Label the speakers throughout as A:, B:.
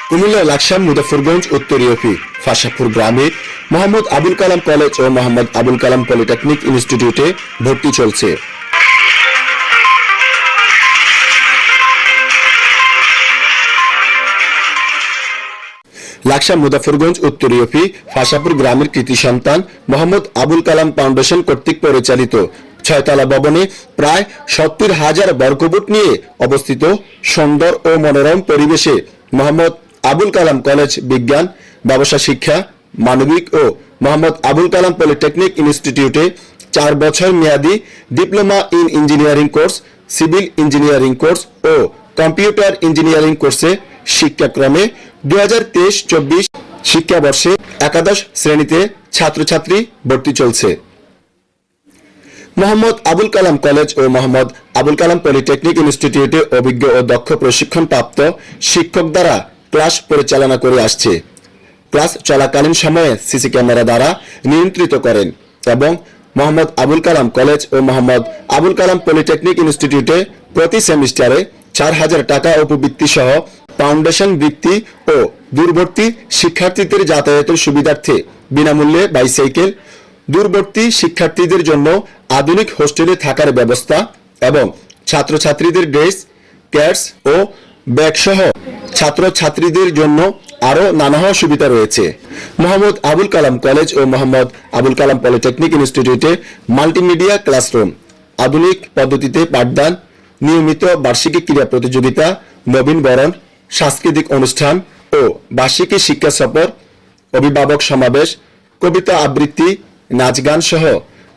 A: কুমিল্লা লাকসাম মুজাফফরগঞ্জ উত্তর ইউপি ফাশাপুর গ্রামে মোহাম্মদ আবুল কালাম কলেজ ও মোহাম্মদ আবুল কালাম পলিটেকনিক ইনস্টিটিউটে ভর্তি চলছে। লাকসাম মুজাফফরগঞ্জ উত্তর ইউপি ফাশাপুর গ্রামের কৃতি সন্তান মোহাম্মদ আবুল কালাম ফাউন্ডেশন কর্তৃক পরিচালিত 6তলা ভবনে প্রায় 70,000 বর্গফুট নিয়ে অবস্থিত সুন্দর ও মনোরম পরিবেশে মোহাম্মদ আবুল কালাম কলেজ বিজ্ঞান, ব্যবসা শিক্ষা, মানবিক ও মোহাম্মদ আবুল কালাম পলিটেকনিক ইনস্টিটিউটে 4 বছর মেয়াদী diploma in engineering course, civil engineering course ও কম্পিউটার ইঞ্জিনিয়ারিং কোর্সে শিক্ষাক্রমে 2023-24 শিক্ষাবর্ষে একাদশ শ্রেণীতে ছাত্রছাত্রী ভর্তি চলছে। মোহাম্মদ আবুল কালাম কলেজ ও মোহাম্মদ আবুল কালাম পলিটেকনিক ইনস্টিটিউটে অভিজ্ঞ ও দক্ষ প্রশিক্ষণপ্রাপ্ত শিক্ষক দ্বারা ক্লাস পরিচালনা করে আসছে। ক্লাস চলাকালীন সময়ে সিসি ক্যামেরা দ্বারা নিয়ন্ত্রিত করেন এবং মোহাম্মদ আবুল কালাম কলেজ ও মোহাম্মদ আবুল কালাম পলিটেকনিক ইনস্টিটিউটে প্রতি সেমিস্টারে 4,000 টাকা উপবৃত্তি সহ ফাউন্ডেশন বৃত্তি ও দূরবর্তী শিক্ষার্থীদের যাতায়াতের সুবিধার্থে বিনামূল্যে বাইসাইকেল, দূরবর্তী শিক্ষার্থীদের জন্য আধুনিক হোস্টেলে থাকার ব্যবস্থা এবং ছাত্রছাত্রীদের ড্রেস, ক্যাটস ও ব্যাগ সহ ছাত্রছাত্রীদের জন্য আরও নানা সুবিধা রয়েছে। মোহাম্মদ আবুল কালাম কলেজ ও মোহাম্মদ আবুল কালাম পলিটেকনিক ইনস্টিটিউটে মাল্টিমিডিয়া ক্লাসরুম, আধুনিক পদ্ধতিতে পাঠদান, নিয়মিত বার্ষিকী ক্রীড়া প্রতিযোগিতা, নবীনবরণ, সাংস্কৃতিক অনুষ্ঠান ও বার্ষিকী শিক্ষা সফর, অভিভাবক সমাবেশ, কবিতা আবৃত্তি, নাচ গান সহ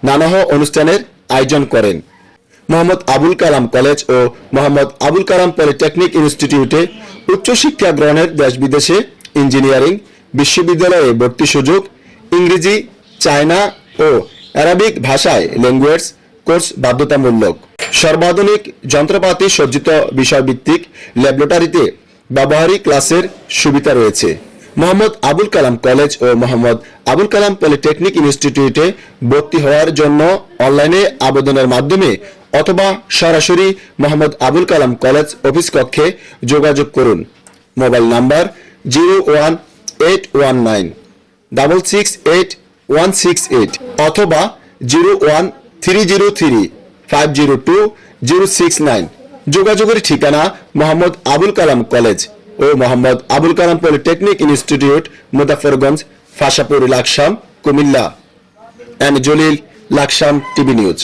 A: নানা অনুষ্ঠানের আয়োজন করেন। মোহাম্মদ আবুল কালাম কলেজ ও মোহাম্মদ আবুল কালাম পলিটেকনিক ইনস্টিটিউটে উচ্চশিক্ষা গ্রহণের দেশ বিদেশে ইঞ্জিনিয়ারিং, বিশ্ববিদ্যালয়ে ভর্তি সুযোগ, ইংরেজি, চায়না ও আরবিক ভাষায় ল্যাঙ্গুয়েজ কোর্স বাধ্যতামূলক। সর্বাধুনিক যন্ত্রপাতি সজ্জিত বিষয়ভিত্তিক ল্যাবরেটরিতে ব্যবহারিক ক্লাসের সুবিধা রয়েছে। মোহাম্মদ আবুল কালাম কলেজ ও মোহাম্মদ আবুল কালাম পলিটেকনিক ইনস্টিটিউটে ভর্তি হওয়ার জন্য অনলাইনে আবেদনের মাধ্যমে অথবা সরাসরি মোহাম্মদ আবুল কালাম কলেজ অফিস কক্ষে যোগাযোগ করুন। মোবাইল নাম্বার 018-819-668-168 অথবা 01303-502-069। যোগাযোগের ঠিকানা মোহাম্মদ আবুল কালাম কলেজ ও Mohammad Abul Kalam polytechnic institute, Muzaffarganj, Fashapur, Laksam, Comilla. And Jalil, Laksam TV news.